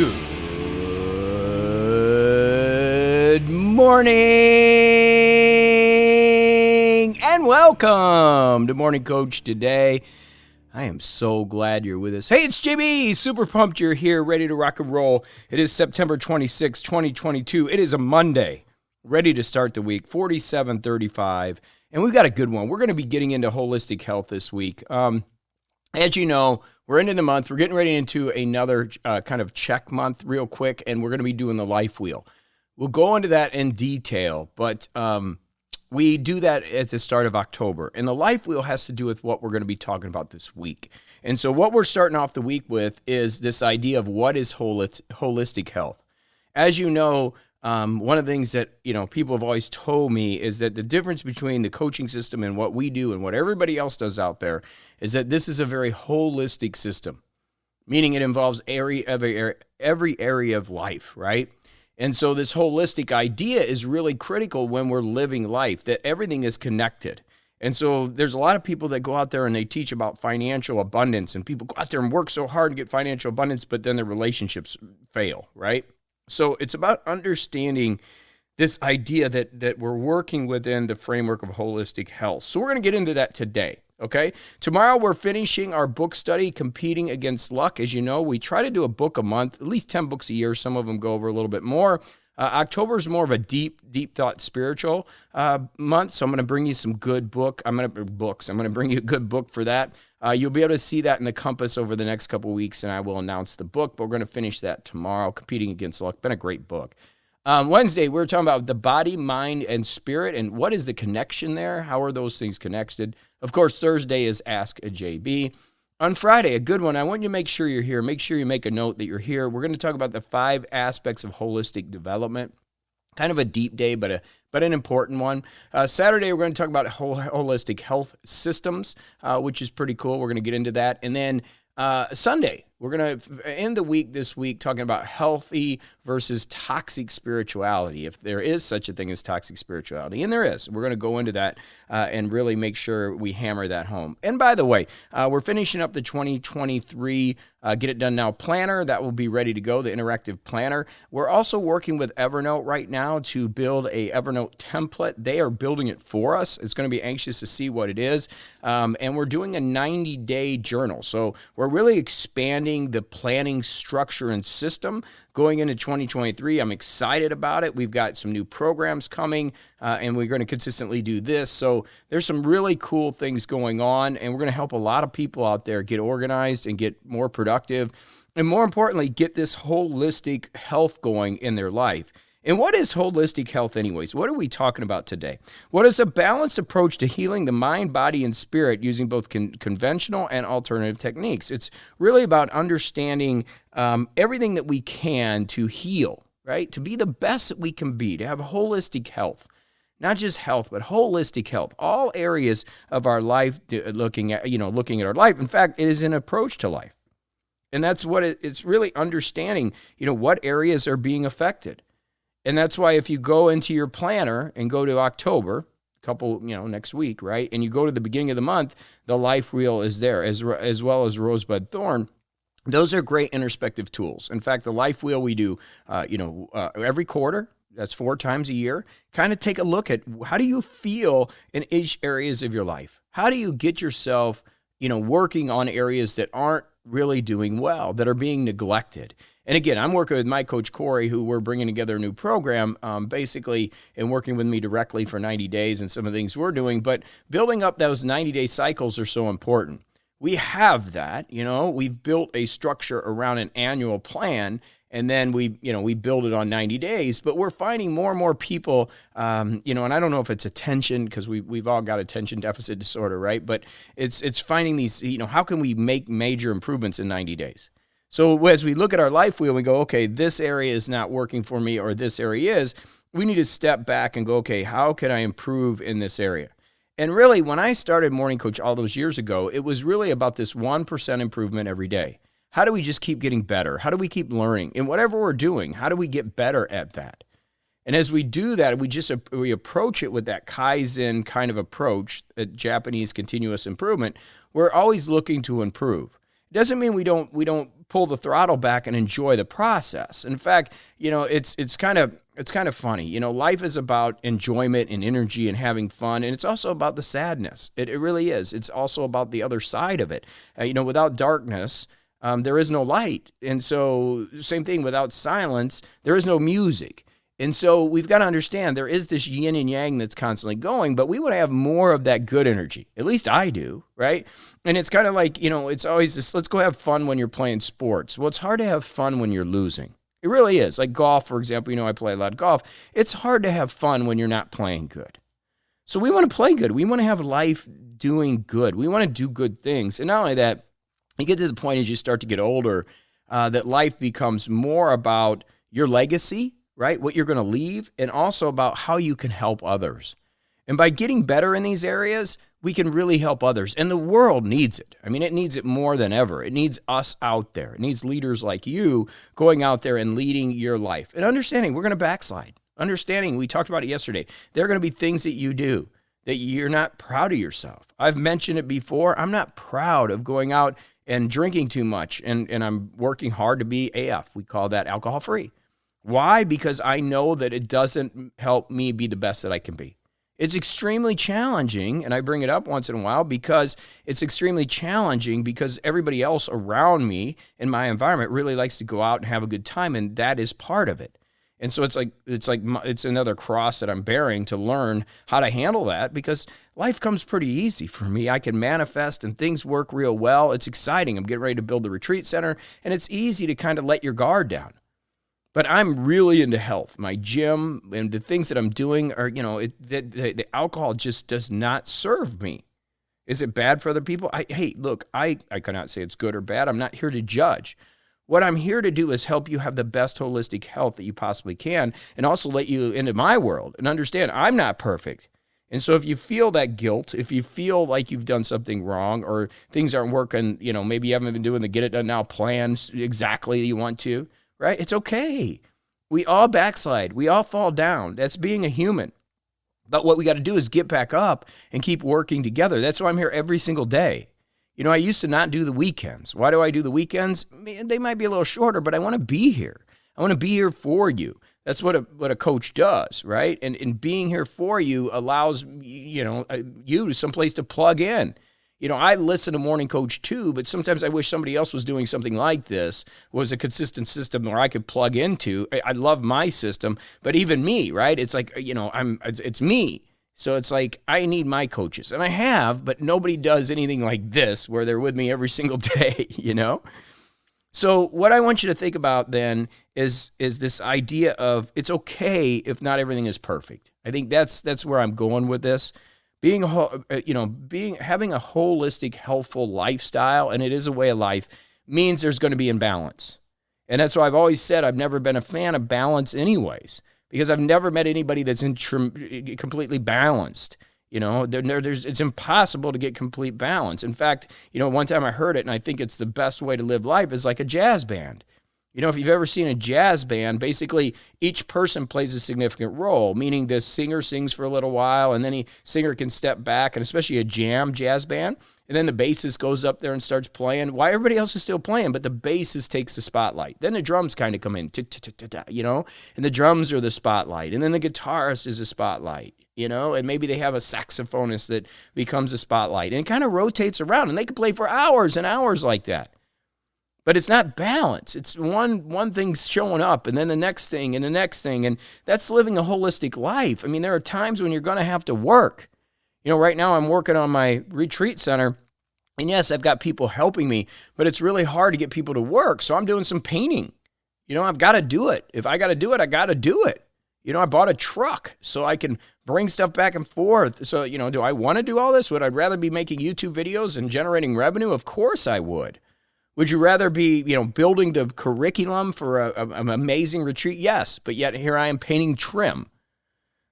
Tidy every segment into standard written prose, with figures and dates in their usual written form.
Good morning and welcome to Morning Coach today. I am so glad you're with us. Hey, it's JB. Super pumped you're here, ready to rock and roll. It is September 26, 2022. It is a Monday, ready to start the week, 47:35. And we've got a good one. We're going to be getting into holistic health this week. As you know, we're into the month. We're getting ready into another kind of check month real quick, and we're going to be doing the life wheel. We'll go into that in detail, but we do that at the start of October. And the life wheel has to do with what we're going to be talking about this week. And so what we're starting off the week with is this idea of what is holistic health. As you know, one of the things that people have always told me is that the difference between the coaching system and what we do and what everybody else does out there is that this is a very holistic system, meaning it involves every area of life, right? And so this holistic idea is really critical when we're living life, that everything is connected. And so there's a lot of people that go out there and they teach about financial abundance, and people go out there and work so hard to get financial abundance, but then their relationships fail, right? So it's about understanding this idea that we're working within the framework of holistic health. So we're going to get into that today, okay? Tomorrow we're finishing our book study, Competing Against Luck. As you know, we try to do a book a month, at least 10 books a year. Some of them go over a little bit more. October is more of a deep thought spiritual month, so I'm going to bring you some good books. I'm going to bring you a good book for that. You'll be able to see that in the compass over the next couple of weeks, and I will announce the book, but we're going to finish that tomorrow, Competing Against Luck. Been a great book. Wednesday, we're talking about the body, mind, and spirit, and what is the connection there? How are those things connected? Of course, Thursday is Ask a JB. On Friday, a good one, I want you to make sure you're here. Make sure you make a note that you're here. We're going to talk about the 5 aspects of holistic development. Kind of a deep day, but an important one. Saturday, we're going to talk about holistic health systems, which is pretty cool. We're going to get into that. And then Sunday, we're going to end the week this week talking about healthy versus toxic spirituality, if there is such a thing as toxic spirituality. And there is. We're going to go into that and really make sure we hammer that home. And by the way, we're finishing up the 2023 Get It Done Now planner. That will be ready to go, the interactive planner. We're also working with Evernote right now to build a Evernote template. They are building it for us. It's going to be anxious to see what it is. And we're doing a 90-day journal. So we're really expanding the planning structure and system going into 2023. I'm excited about it. We've got some new programs coming, and we're going to consistently do this. So there's some really cool things going on, and we're going to help a lot of people out there get organized and get more productive, and more importantly, get this holistic health going in their life. And what is holistic health anyways? What are we talking about today? What is a balanced approach to healing the mind, body, and spirit using both conventional and alternative techniques? It's really about understanding everything that we can to heal, right? To be the best that we can be, to have holistic health. Not just health, but holistic health. All areas of our life, looking at our life. In fact, it is an approach to life. And that's what it's really understanding, what areas are being affected. And that's why if you go into your planner and go to October, next week, right? And you go to the beginning of the month, the life wheel is there, as well as Rosebud Thorn. Those are great introspective tools. In fact, the life wheel we do, every quarter. That's 4 times a year. Kind of take a look at how do you feel in each areas of your life? How do you get yourself, working on areas that aren't really doing well, that are being neglected? And again, I'm working with my coach, Corey, who we're bringing together a new program, basically, and working with me directly for 90 days and some of the things we're doing. But building up those 90-day cycles are so important. We have that, we've built a structure around an annual plan, and then we build it on 90 days. But we're finding more and more people, and I don't know if it's attention, because we've all got attention deficit disorder, right? But it's finding these, how can we make major improvements in 90 days? So as we look at our life wheel, we go, okay, this area is not working for me, or this area is. We need to step back and go, okay, how can I improve in this area? And really, when I started Morning Coach all those years ago, it was really about this 1% improvement every day. How do we just keep getting better? How do we keep learning? In whatever we're doing, how do we get better at that? And as we do that, we approach it with that Kaizen kind of approach, a Japanese continuous improvement. We're always looking to improve. It doesn't mean we don't pull the throttle back and enjoy the process. In fact, it's kind of funny. Life is about enjoyment and energy and having fun, and it's also about the sadness. It really is. It's also about the other side of it. Without darkness, there is no light. And so same thing, without silence, there is no music. And so we've got to understand there is this yin and yang that's constantly going, but we want to have more of that good energy. At least I do, right? And it's kind of like, it's always this, let's go have fun when you're playing sports. Well, it's hard to have fun when you're losing. It really is. Like golf, for example, I play a lot of golf. It's hard to have fun when you're not playing good. So we want to play good. We want to have life doing good. We want to do good things. And not only that, you get to the point as you start to get older that life becomes more about your legacy, right? What you're going to leave, and also about how you can help others. And by getting better in these areas, we can really help others. And the world needs it. I mean, it needs it more than ever. It needs us out there. It needs leaders like you going out there and leading your life. And understanding we're going to backslide. Understanding, we talked about it yesterday, there are going to be things that you do that you're not proud of yourself. I've mentioned it before. I'm not proud of going out and drinking too much. And I'm working hard to be AF. We call that alcohol-free. Why? Because I know that it doesn't help me be the best that I can be. It's extremely challenging, and I bring it up once in a while because it's extremely challenging because everybody else around me in my environment really likes to go out and have a good time, and that is part of it. And so it's another cross that I'm bearing to learn how to handle that, because life comes pretty easy for me. I can manifest and things work real well. It's exciting. I'm getting ready to build the retreat center, and it's easy to kind of let your guard down. But I'm really into health. My gym and the things that I'm doing are, the alcohol just does not serve me. Is it bad for other people? Hey, look, I cannot say it's good or bad. I'm not here to judge. What I'm here to do is help you have the best holistic health that you possibly can, and also let you into my world and understand I'm not perfect. And so if you feel that guilt, if you feel like you've done something wrong or things aren't working, maybe you haven't been doing the get it done now plans exactly you want to, right? It's okay. We all backslide. We all fall down. That's being a human. But what we got to do is get back up and keep working together. That's why I'm here every single day. I used to not do the weekends. Why do I do the weekends? They might be a little shorter, but I want to be here. I want to be here for you. That's what a coach does, right? And being here for you allows, you someplace to plug in. I listen to Morning Coach too, but sometimes I wish somebody else was doing something like this, was a consistent system where I could plug into. I love my system, but even me, right? It's like, it's me. So it's like, I need my coaches, and I have, but nobody does anything like this where they're with me every single day, So what I want you to think about then is this idea of it's okay if not everything is perfect. I think that's where I'm going with this. Having a holistic, healthful lifestyle, and it is a way of life, means there's going to be imbalance. And that's why I've always said I've never been a fan of balance anyways, because I've never met anybody that's completely balanced. It's impossible to get complete balance. In fact, one time I heard it, and I think it's the best way to live life is like a jazz band. If you've ever seen a jazz band, basically each person plays a significant role, meaning the singer sings for a little while, and then the singer can step back, and especially a jazz band, and then the bassist goes up there and starts playing. Why everybody else is still playing, but the bassist takes the spotlight. Then the drums kind of come in, and the drums are the spotlight, and then the guitarist is a spotlight, and maybe they have a saxophonist that becomes a spotlight, and it kind of rotates around, and they can play for hours and hours like that. But it's not balance. It's one thing showing up, and then the next thing, and the next thing, and that's living a holistic life. I mean, there are times when you're going to have to work. Right now I'm working on my retreat center, and yes, I've got people helping me, but it's really hard to get people to work, so I'm doing some painting. I've got to do it. If I got to do it, I got to do it. I bought a truck so I can bring stuff back and forth. So, do I want to do all this? Would I rather be making YouTube videos and generating revenue? Of course I would. Would you rather be, building the curriculum for an amazing retreat? Yes, but yet here I am painting trim.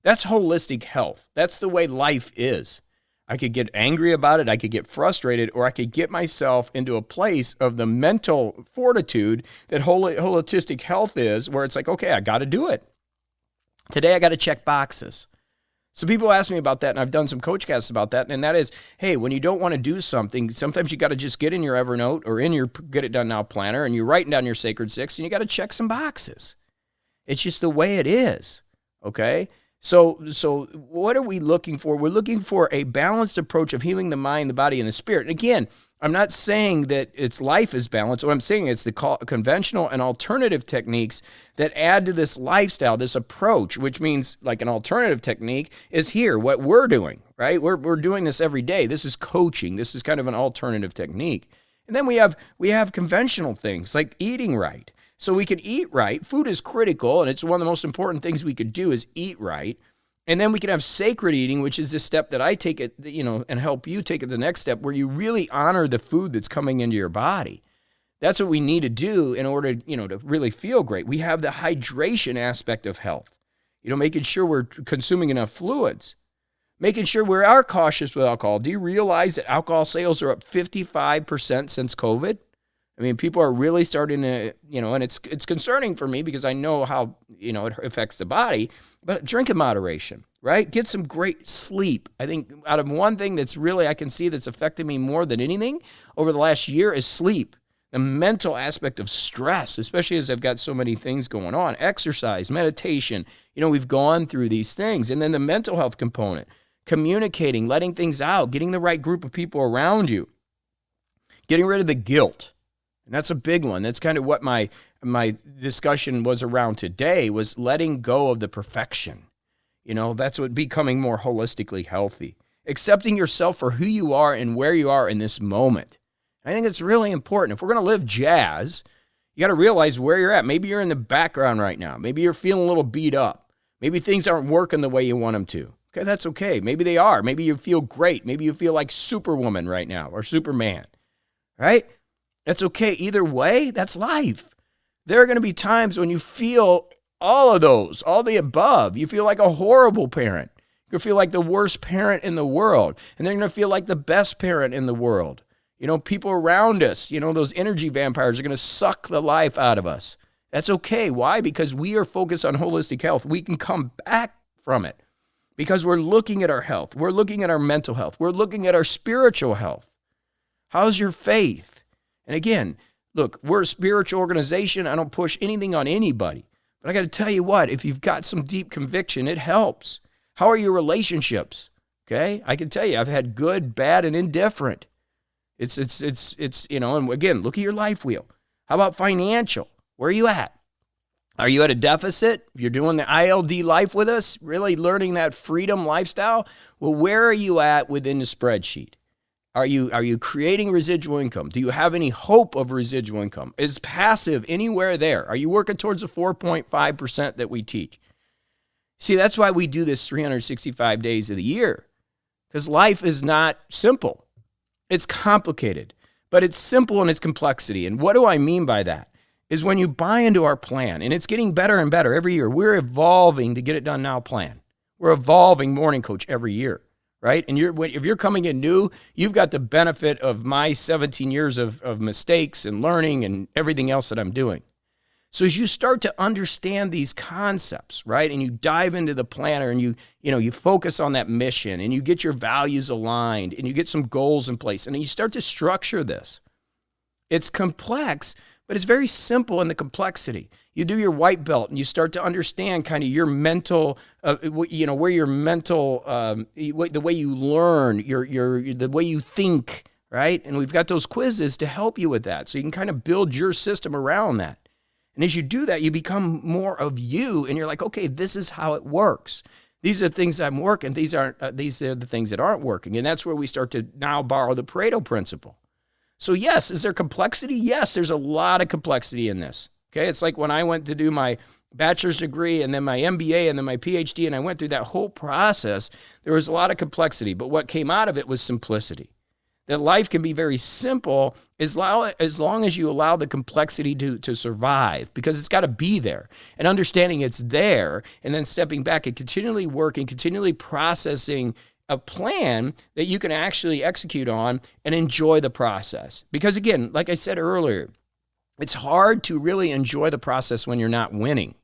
That's holistic health. That's the way life is. I could get angry about it, I could get frustrated, or I could get myself into a place of the mental fortitude that holistic health is, where it's like, okay, I got to do it. Today I got to check boxes. So people ask me about that, and I've done some coach casts about that, and that is, hey, when you don't want to do something, sometimes you got to just get in your Evernote or in your Get It Done Now planner, and you're writing down your sacred six, and you got to check some boxes. It's just the way it is, okay? So what are we looking for? We're looking for a balanced approach of healing the mind, the body, and the spirit. And again, I'm not saying that its life is balanced. What I'm saying is the conventional and alternative techniques that add to this lifestyle, this approach, which means like an alternative technique is here, what we're doing, right? We're doing this every day. This is coaching. This is kind of an alternative technique. And then we have conventional things like eating right. So we can eat right. Food is critical, and it's one of the most important things we could do is eat right. And then we can have sacred eating, which is the step that I take it, and help you take it the next step where you really honor the food that's coming into your body. That's what we need to do in order, to really feel great. We have the hydration aspect of health, making sure we're consuming enough fluids, making sure we are cautious with alcohol. Do you realize that alcohol sales are up 55% since COVID? I mean, people are really starting to, and it's concerning for me because I know how, it affects the body, but drink in moderation, right? Get some great sleep. I think out of one thing that's really, I can see that's affected me more than anything over the last year is sleep. The mental aspect of stress, especially as I've got so many things going on, exercise, meditation, we've gone through these things. And then the mental health component, communicating, letting things out, getting the right group of people around you, getting rid of the guilt. And that's a big one. That's kind of what my discussion was around today, was letting go of the perfection. That's what becoming more holistically healthy. Accepting yourself for who you are and where you are in this moment. I think it's really important. If we're going to live jazz, you got to realize where you're at. Maybe you're in the background right now. Maybe you're feeling a little beat up. Maybe things aren't working the way you want them to. Okay, that's okay. Maybe they are. Maybe you feel great. Maybe you feel like Superwoman right now or Superman, right? That's okay. Either way, that's life. There are going to be times when you feel all of those, all the above. You feel like a horrible parent. You're going to feel like the worst parent in the world. And they're going to feel like the best parent in the world. People around us, those energy vampires are going to suck the life out of us. That's okay. Why? Because we are focused on holistic health. We can come back from it because we're looking at our health. We're looking at our mental health. We're looking at our spiritual health. How's your faith? And again, look, we're a spiritual organization. I don't push anything on anybody. But I got to tell you what, if you've got some deep conviction, it helps. How are your relationships? Okay? I can tell you, I've had good, bad, and indifferent. It's and again, look at your life wheel. How about financial? Where are you at? Are you at a deficit? If you're doing the ILD life with us, really learning that freedom lifestyle, well, where are you at within the spreadsheet? Are you creating residual income? Do you have any hope of residual income? Is passive anywhere there? Are you working towards the 4.5% that we teach? See, that's why we do this 365 days of the year, because life is not simple. It's complicated, but it's simple in its complexity. And what do I mean by that? Is when you buy into our plan, and it's getting better and better every year. We're evolving to Get It Done Now plan. We're evolving Morning Coach every year. Right? And if you're coming in new, you've got the benefit of my 17 years of mistakes and learning and everything else that I'm doing. So as you start to understand these concepts, right, and you dive into the planner and you focus on that mission and you get your values aligned and you get some goals in place and you start to structure this. It's complex, but it's very simple in the complexity. You do your white belt and you start to understand kind of your mental, where your mental, the way you learn, the way you think, right? And we've got those quizzes to help you with that. So you can kind of build your system around that. And as you do that, you become more of you and you're like, okay, this is how it works. These are the things I'm working. These are the things that aren't working. And that's where we start to now borrow the Pareto principle. So yes, is there complexity? Yes, there's a lot of complexity in this. Okay, it's like when I went to do my bachelor's degree and then my MBA and then my PhD, and I went through that whole process, there was a lot of complexity, but what came out of it was simplicity. That life can be very simple as long as you allow the complexity to survive, because it's got to be there. And understanding it's there, and then stepping back and continually working, continually processing a plan that you can actually execute on and enjoy the process. Because again, like I said earlier, it's hard to really enjoy the process when you're not winning,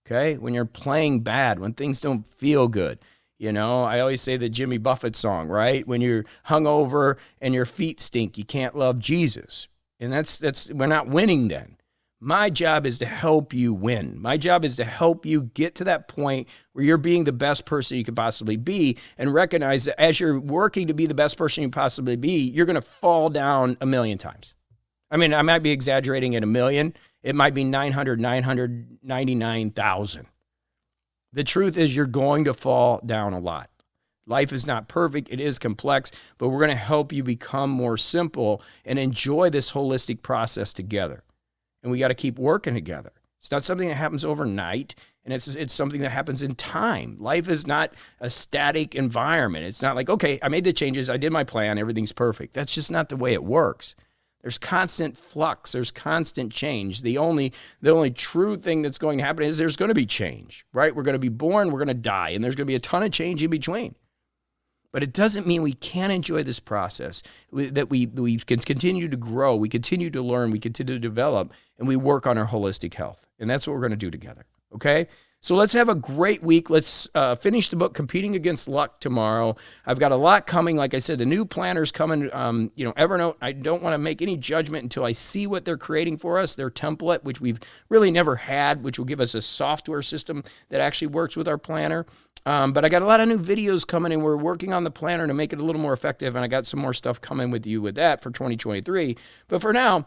okay? When you're playing bad, when things don't feel good. You know, I always say the Jimmy Buffett song, right? When you're hungover and your feet stink, you can't love Jesus. And that's we're not winning then. My job is to help you win. My job is to help you get to that point where you're being the best person you could possibly be, and recognize that as you're working to be the best person you possibly be, you're going to fall down a million times. I mean, I might be exaggerating at a million. It might be 999,000. The truth is you're going to fall down a lot. Life is not perfect. It is complex, but we're going to help you become more simple and enjoy this holistic process together. And we got to keep working together. It's not something that happens overnight, and it's something that happens in time. Life is not a static environment. It's not like, okay, I made the changes, I did my plan, everything's perfect. That's just not the way it works. There's constant flux. There's constant change. The only true thing that's going to happen is there's going to be change, right? We're going to be born, we're going to die, and there's going to be a ton of change in between. But it doesn't mean we can't enjoy this process, that we can continue to grow, we continue to learn, we continue to develop, and we work on our holistic health. And that's what we're going to do together, okay? So let's have a great week. Let's finish the book, Competing Against Luck, tomorrow. I've got a lot coming. Like I said, the new planner's coming. Evernote, I don't want to make any judgment until I see what they're creating for us, their template, which we've really never had, which will give us a software system that actually works with our planner. But I got a lot of new videos coming, and we're working on the planner to make it a little more effective, and I got some more stuff coming with you with that for 2023. But for now,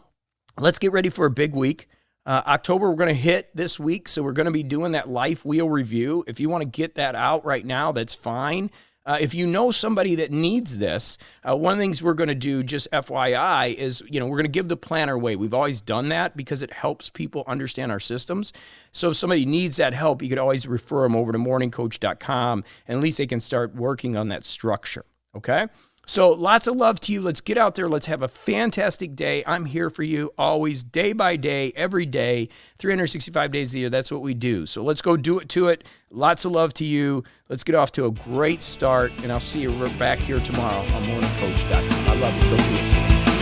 let's get ready for a big week. October, we're going to hit this week, so we're going to be doing that life wheel review. If you want to get that out right now, that's fine. If you know somebody that needs this, one of the things we're going to do, just FYI, is, we're going to give the planner away. We've always done that because it helps people understand our systems. So if somebody needs that help, you could always refer them over to morningcoach.com, and at least they can start working on that structure, okay? So lots of love to you. Let's get out there. Let's have a fantastic day. I'm here for you always, day by day, every day, 365 days a year. That's what we do. So let's go do it to it. Lots of love to you. Let's get off to a great start, and I'll see you back here tomorrow on morningcoach.com. I love you. Go do it.